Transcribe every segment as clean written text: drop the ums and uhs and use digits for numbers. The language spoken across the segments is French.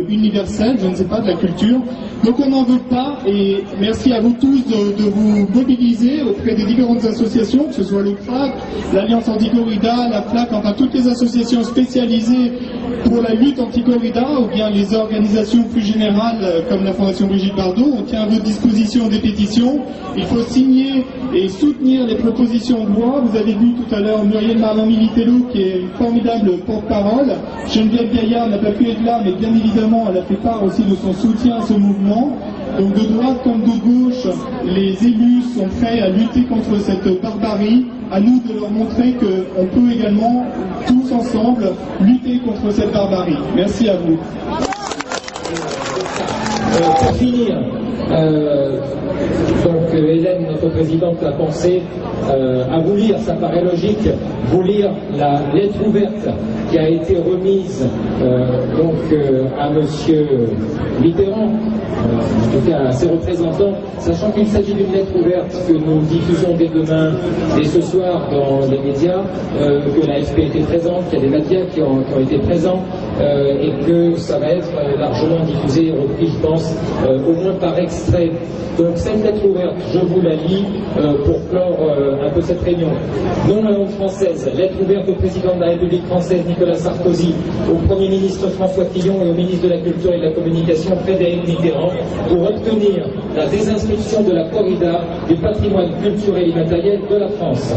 universel, je ne sais pas, de la culture. Donc on n'en veut pas, et merci à vous tous de vous mobiliser auprès des différentes associations, que ce soit le CRAC, l'Alliance Anti-Corrida, la FLAC, enfin toutes les associations spécialisées pour la lutte anti-corrida, ou bien les organisations plus générales comme la Fondation Brigitte Bardot. On tient à votre disposition des pétitions. Il faut signer et soutenir les propositions de loi. Vous avez vu tout à l'heure Muriel Marlon-Militello, qui est une formidable porte-parole. Geneviève Gaillard n'a pas pu être là, mais bien évidemment, elle a fait part aussi de son soutien à ce mouvement. Donc de droite comme de gauche, les élus sont prêts à lutter contre cette barbarie. À nous de leur montrer qu'on peut également, tous ensemble, lutter contre cette barbarie. Merci à vous. Pour finir, donc Hélène, notre présidente, l'a pensé à vous lire, ça paraît logique, vous lire la lettre ouverte qui a été remise à Monsieur Mitterrand, en tout cas à ses représentants, sachant qu'il s'agit d'une lettre ouverte que nous diffusons dès demain et ce soir dans les médias, que la FP était présente, qu'il y a des médias qui ont été présents, et que ça va être largement diffusé et repris, je pense, au moins par extrait. Donc cette lettre ouverte, je vous la lis pour clore un peu cette réunion. Non la langue française, lettre ouverte au président de la République française Nicolas Sarkozy, au Premier ministre François Fillon et au ministre de la Culture et de la Communication Frédéric Mitterrand pour obtenir la désinscription de la corrida du patrimoine culturel et immatériel de la France.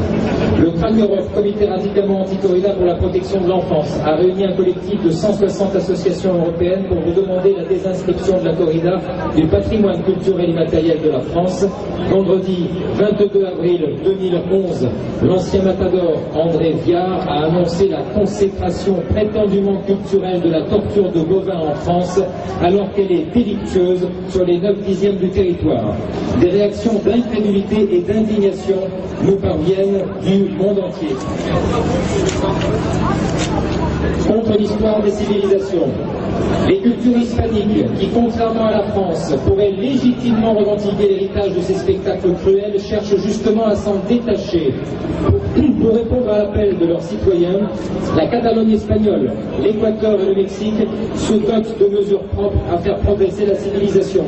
Le Krakow, comité radicalement anti-corrida pour la protection de l'enfance, a réuni un collectif de 160 associations européennes pour vous demander la désinscription de la corrida du patrimoine culturel et immatériel de la France. Vendredi 22 avril 2011, l'ancien matador André Viard a annoncé la consécration prétendument culturelle de la torture de bovins en France, alors qu'elle est délictueuse sur les 9/10 du territoire. Des réactions d'incrédulité et d'indignation nous parviennent du monde entier. Contre l'histoire des civilisations, les cultures hispaniques qui, contrairement à la France, pourraient légitimement revendiquer l'héritage de ces spectacles cruels, cherchent justement à s'en détacher. Pour répondre à l'appel de leurs citoyens, la Catalogne espagnole, l'Équateur et le Mexique se dotent de mesures propres à faire progresser la civilisation.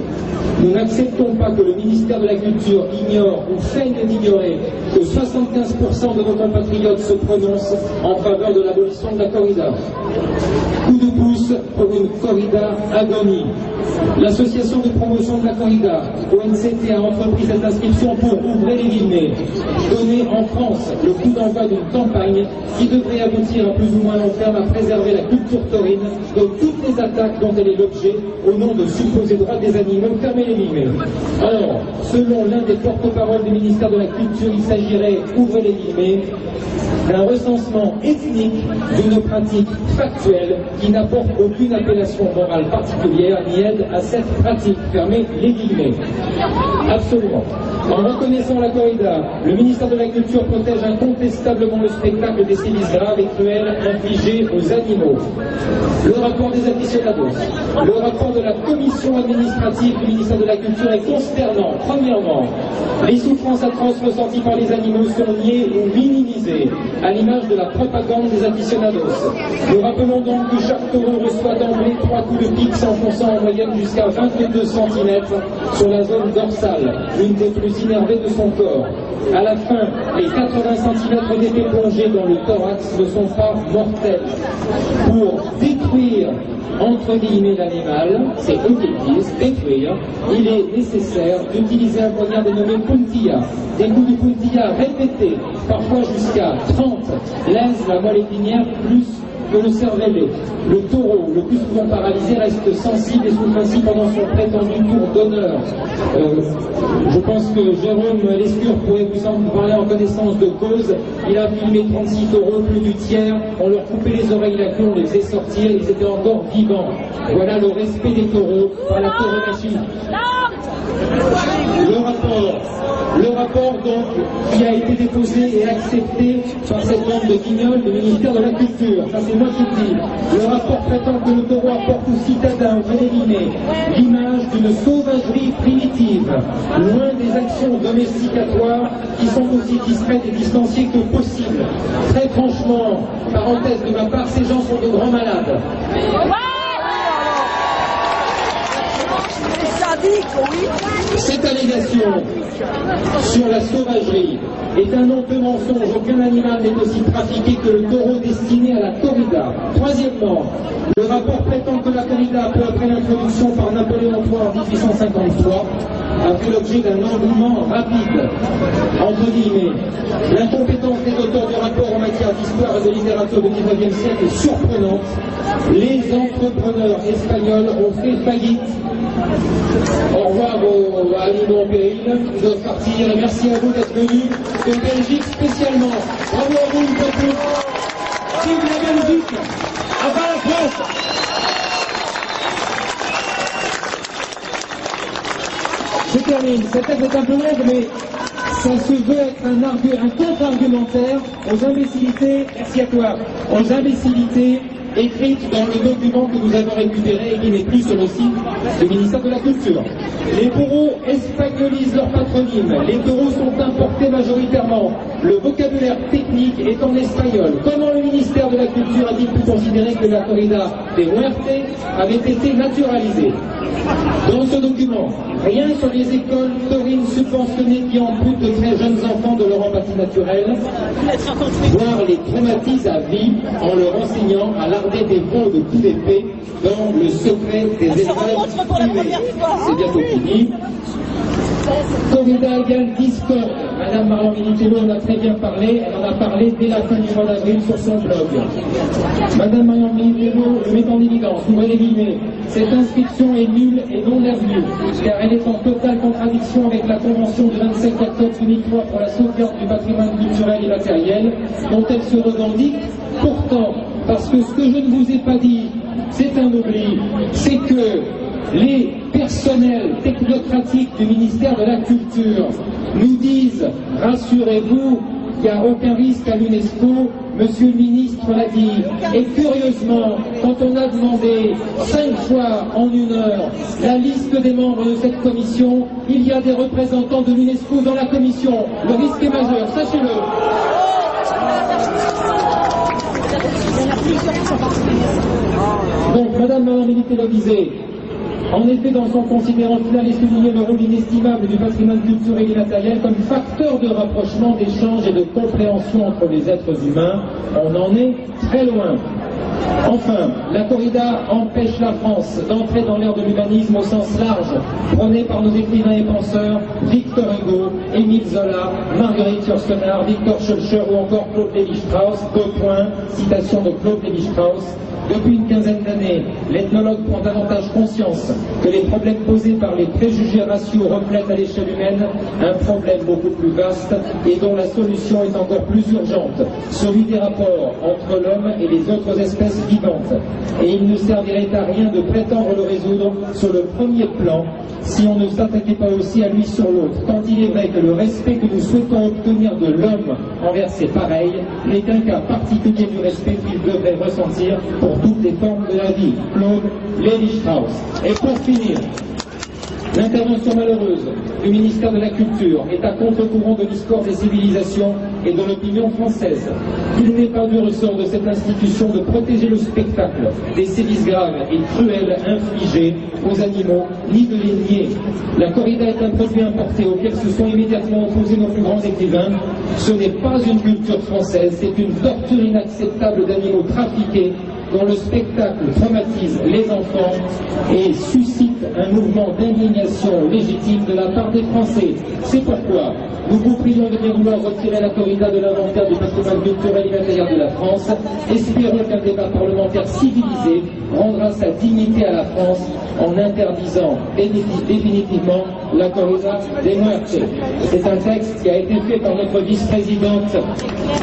Nous n'acceptons pas que le ministère de la Culture ignore ou feigne d'ignorer que 75% de nos compatriotes se prononcent en faveur de l'abolition de la corrida. Coup de pouce pour une corrida agonie. L'association de promotion de la corrida, ONCT, a entrepris cette inscription pour, ouvrir les guillemets, donner en France le coup d'envoi d'une campagne qui devrait aboutir à plus ou moins long terme à préserver la culture taurine de toutes les attaques dont elle est l'objet au nom de supposés droits des animaux. Fermez les guillemets. Alors, selon l'un des porte-paroles du ministère de la Culture, il s'agirait, ouvrez les guillemets, d'un recensement ethnique d'une pratique factuelle qui n'apporte aucune appellation morale particulière ni aide à cette pratique. Fermez les guillemets. Absolument. En reconnaissant la corrida, le ministère de la Culture protège incontestablement le spectacle des sévices graves et cruels infligés aux animaux. Le rapport des aficionados, le rapport de la commission administrative du ministère de la Culture est consternant. Premièrement, les souffrances atroces ressenties par les animaux sont niées ou minimisées, à l'image de la propagande des aficionados. Nous rappelons donc que chaque taureau reçoit d'emblée 3 coups de pique s'enfonçant en moyenne jusqu'à 22 cm sur la zone dorsale, l'une des plus innervées de son corps. À la fin, les 80 cm d'épée plongés dans le thorax ne sont pas mortels. Pour détruire, entre guillemets, l'animal, c'est eux qui le disent, détruire, il est nécessaire d'utiliser un poignard dénommé puntilla. Des coups de puntilla répétés, parfois jusqu'à 30, laissent la moelle épinière plus que le cervelet. Le taureau, le plus souvent paralysé, reste sensible et souffre ainsi pendant son prétendu tour d'honneur. Je pense que Jérôme Lescure pourrait vous en parler en connaissance de cause. Il a filmé 36 taureaux, plus du tiers. On leur coupait les oreilles, la queue, on les faisait sortir, ils étaient encore vivants. Voilà le respect des taureaux par la tauromachie. Le rapport donc qui a été déposé et accepté par cette bande de guignols du ministère de la Culture. Ça c'est moi qui le dis. Le rapport prétend que le taureau apporte aux citadins réélimés l'image d'une sauvagerie primitive, loin des actions domesticatoires qui sont aussi discrètes et distanciées que possible. Très franchement, parenthèse de ma part, ces gens sont de grands malades. Cette allégation sur la sauvagerie est un honteux mensonge. Aucun animal n'est aussi trafiqué que le taureau destiné à la corrida. Troisièmement, le rapport prétend que la corrida, peu après l'introduction par Napoléon III en 1853, a fait l'objet d'un engouement rapide. Entre guillemets, l'incompétence des auteurs du rapport en matière d'histoire et de littérature du XIXe siècle est surprenante. Les entrepreneurs espagnols ont fait faillite. Au revoir aux animaux en péril, ils doivent partir. Merci à vous d'être venus de Belgique spécialement. Bravo à vous une fois de plus. Vive la Belgique! À la France! Je termine. Cette texte est un peu longue, mais ça se veut être un contre-argumentaire aux imbécilités, merci à toi, aux imbécilités écrites dans le document que nous avons récupéré et qui n'est plus sur le site du ministère de la Culture. Les taureaux espagnolisent leur patronyme. Les taureaux sont importés majoritairement. Le vocabulaire technique est en espagnol. Comment le ministère de la Culture a-t-il pu considérer que la corrida des Muertes avait été naturalisée? Dans ce document, rien sur les écoles taurines subventionnées qui amputent de très jeunes enfants de leur empathie naturelle, voire les traumatisent à vie en leur enseignant à larder des bons de coups d'épée dans le secret des élevages privés. C'est bientôt fini. Corrida égale discorde. Madame Marion Militello en a très bien parlé, elle en a parlé dès la fin du mois d'avril sur son blog. Madame Marion Militello le met en évidence, ouvrez les guillemets, cette inscription est nulle et non avenue, car elle est en totale contradiction avec la Convention du 27 octobre 2003 pour la sauvegarde du patrimoine culturel et matériel, dont elle se revendique. Pourtant, parce que ce que je ne vous ai pas dit, c'est un oubli, c'est que les personnels technocratiques du ministère de la Culture nous disent, rassurez-vous, il n'y a aucun risque à l'UNESCO, monsieur le ministre l'a dit. Et curieusement, quand on a demandé 5 fois en 1 heure la liste des membres de cette commission, il y a des représentants de l'UNESCO dans la commission. Le risque est majeur, sachez-le. Donc, Madame Militello disait, en effet, dans son considérant final est souligné le rôle inestimable du patrimoine culturel et matériel comme facteur de rapprochement, d'échange et de compréhension entre les êtres humains. On en est très loin. Enfin, la corrida empêche la France d'entrer dans l'ère de l'humanisme au sens large, prôné par nos écrivains et penseurs Victor Hugo, Émile Zola, Marguerite Yourcenar, Victor Schœlcher ou encore Claude Lévi-Strauss. Citation de Claude Lévi-Strauss. Depuis une quinzaine d'années, l'ethnologue prend davantage conscience que les problèmes posés par les préjugés raciaux reflètent à l'échelle humaine un problème beaucoup plus vaste et dont la solution est encore plus urgente, celui des rapports entre l'homme et les autres espèces vivantes. Et il ne servirait à rien de prétendre le résoudre sur le premier plan si on ne s'attaquait pas aussi à lui sur l'autre, tant il est vrai que le respect que nous souhaitons obtenir de l'homme envers ses pareils n'est qu'un cas particulier du respect qu'il devrait ressentir pour toutes les formes de la vie. Claude Lévi-Strauss. Et pour finir, l'intervention malheureuse du ministère de la Culture est à contre-courant de l'histoire des civilisations et de l'opinion française. Il n'est pas du ressort de cette institution de protéger le spectacle des sévices graves et cruels infligés aux animaux, ni de les nier. La corrida est un produit importé auquel se sont immédiatement opposés nos plus grands écrivains. Ce n'est pas une culture française, c'est une torture inacceptable d'animaux trafiqués dont le spectacle traumatise les enfants et suscite un mouvement d'indignation légitime de la part des Français. C'est pourquoi nous vous prions de bien vouloir retirer la corrida de l'inventaire du patrimoine culturel et matériel de la France. Espérons qu'un débat parlementaire civilisé rendra sa dignité à la France en interdisant définitivement la corrida des Muertes. C'est un texte qui a été fait par notre vice-présidente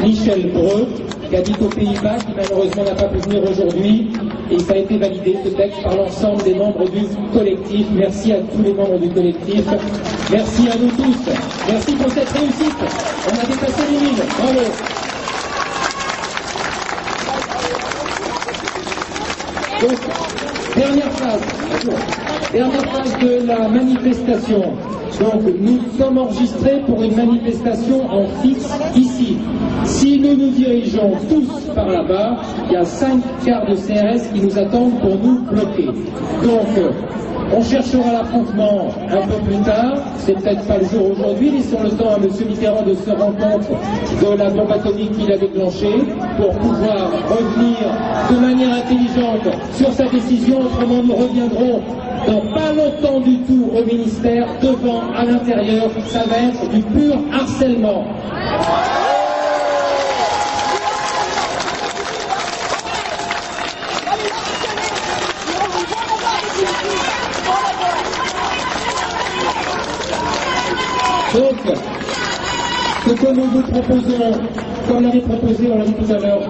Michel Breu, qui habite aux Pays-Bas, qui malheureusement n'a pas pu venir aujourd'hui, et ça a été validé, ce texte, par l'ensemble des membres du collectif. Merci à tous les membres du collectif. Merci à nous tous. Merci pour cette réussite. On a dépassé les lignes. Bravo. Donc, dernière phase de la manifestation. Donc, nous sommes enregistrés pour une manifestation en fixe ici. Si nous nous dirigeons tous par là-bas, il y a 5 quarts de CRS qui nous attendent pour nous bloquer. Donc, On cherchera l'affrontement un peu plus tard, c'est peut-être pas le jour aujourd'hui, laissons le temps à M. Mitterrand de se rendre compte de la bombe atomique qu'il a déclenchée pour pouvoir revenir de manière intelligente sur sa décision, autrement nous reviendrons dans pas longtemps du tout au ministère, devant, à l'intérieur, ça va être du pur harcèlement. Donc, ce que nous vous proposons, comme l'avait proposé, on l'a dit tout à l'heure,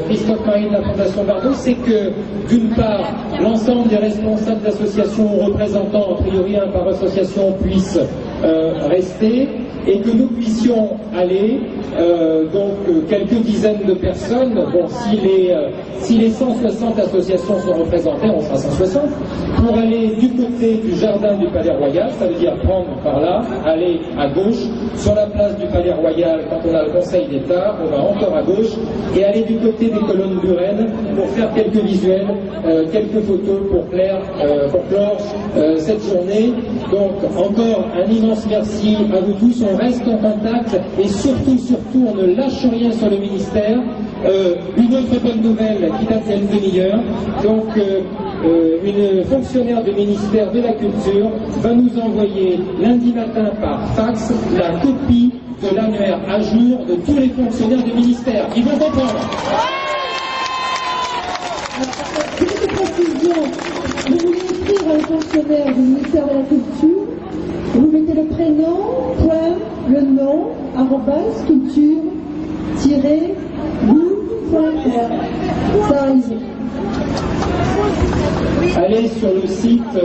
Christophe Marie de la Fondation Bardot, c'est que, d'une part, l'ensemble des responsables d'associations ou représentants, a priori un par association, puissent rester, et que nous puissions aller, quelques dizaines de personnes, bon, si les 160 associations sont représentées, on sera 160, pour aller du côté du jardin du Palais Royal, ça veut dire prendre par là, aller à gauche, sur la place du Palais Royal, quand on a le Conseil d'État, on va encore à gauche, et aller du côté des colonnes Buren pour faire quelques visuels, quelques photos pour clore cette journée. Donc, encore un immense merci à vous tous, on reste en contact, et surtout, on ne lâche rien sur le ministère. Une autre bonne nouvelle qui date d'il y a une demi-heure, donc une fonctionnaire du ministère de la Culture va nous envoyer lundi matin par fax la copie de l'annuaire à jour de tous les fonctionnaires du ministère. Ils vont comprendre. Petite précision, vous voulez écrire à un fonctionnaire du ministère de la Culture, vous mettez le prénom, point, le nom, arrobas, culture-gouv.fr. Ça arrive. Allez sur le site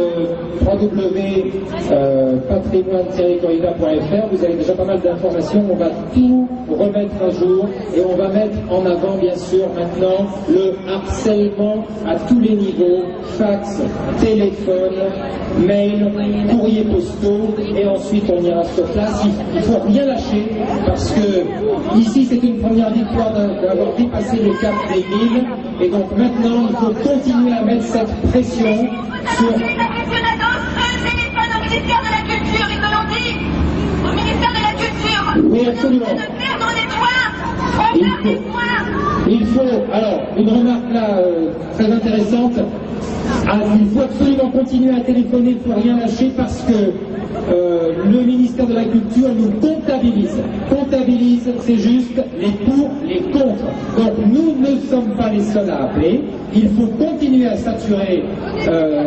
www.patrimoine-corrida.fr, vous avez déjà pas mal d'informations, on va tout remettre à jour et on va mettre en avant bien sûr maintenant le harcèlement à tous les niveaux, fax, téléphone, mail, courrier postaux, et ensuite on ira sur place. Il ne faut rien lâcher parce que ici c'est une première victoire d'avoir dépassé le cap des 1000, et donc maintenant il faut continuer à mettre cette pression sur... Au ministère de la Culture, ils me l'ont dit. Au ministère de la Culture. Oui, absolument. De perdre les points. On perd les points. Il faut, alors, une remarque là très intéressante. Il faut absolument continuer à téléphoner, il ne faut rien lâcher parce que le ministère de la Culture nous comptabilise. Comptabilise, c'est juste les pour, les contre. Donc nous ne sommes pas les seuls à appeler. Il faut continuer à saturer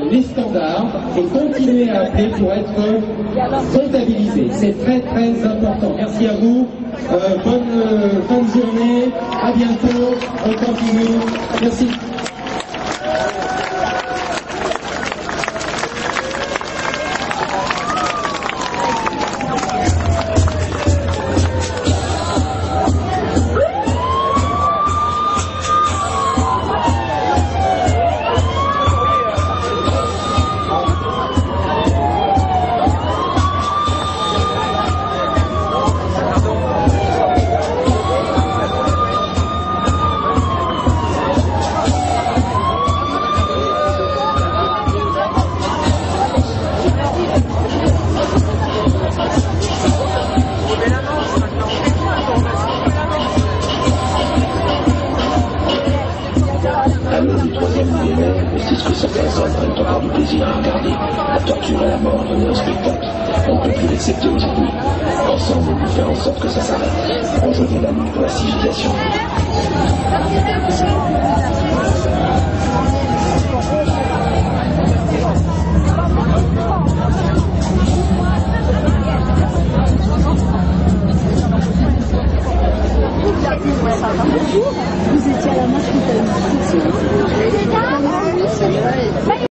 les standards et continuer à appeler pour être comptabilisé. C'est très très important. Merci à vous. Bonne fin de journée. À bientôt. On continue. Merci. Ensemble, nous faire en sorte que ça s'arrête. Rejoignez la lutte pour la civilisation. Vous étiez à la marche tout à l'heure.